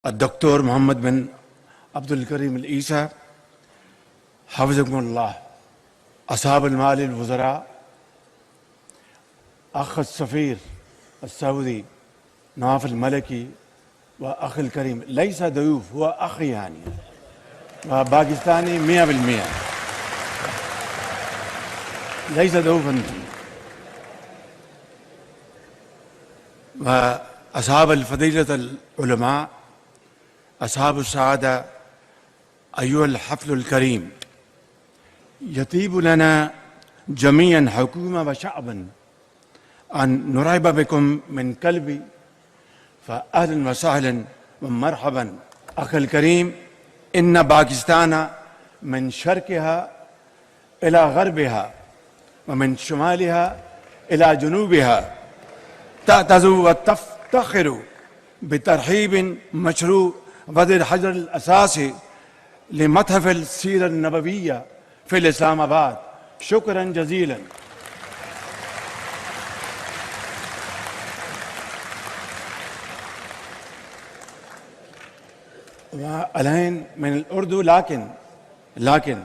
الدكتور محمد بن عبد الكريم العيسى حفظكم الله، أصحاب المعالي الوزراء، أخ السفير السعودي نواف الملكي وأخ الكريم، ليس ضيوف، هو أخي يعني باكستاني 100%، ليس ضيوفا. وأصحاب الفضيلة العلماء، أصحاب السعادة، أيها الحفل الكريم، يطيب لنا جميعا حكومة وشعبا أن نرحب بكم من قلبي، فأهلا وسهلا ومرحبا. أخي الكريم، إن باكستان من شرقها إلى غربها ومن شمالها إلى جنوبها تعتز وتفتخر بترحيب مشروع وضع الحجر الأساسي لمتحف السيرة النبوية في الإسلام آباد. شكرا جزيلا. والآن من الأردن، لكن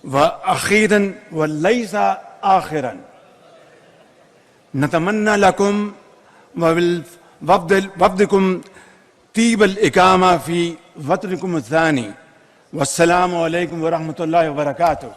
وأخيرا وليس آخرا، نتمنى لكم ووفدكم طيب الإقامة في وطنكم الثاني. والسلام عليكم ورحمة الله وبركاته.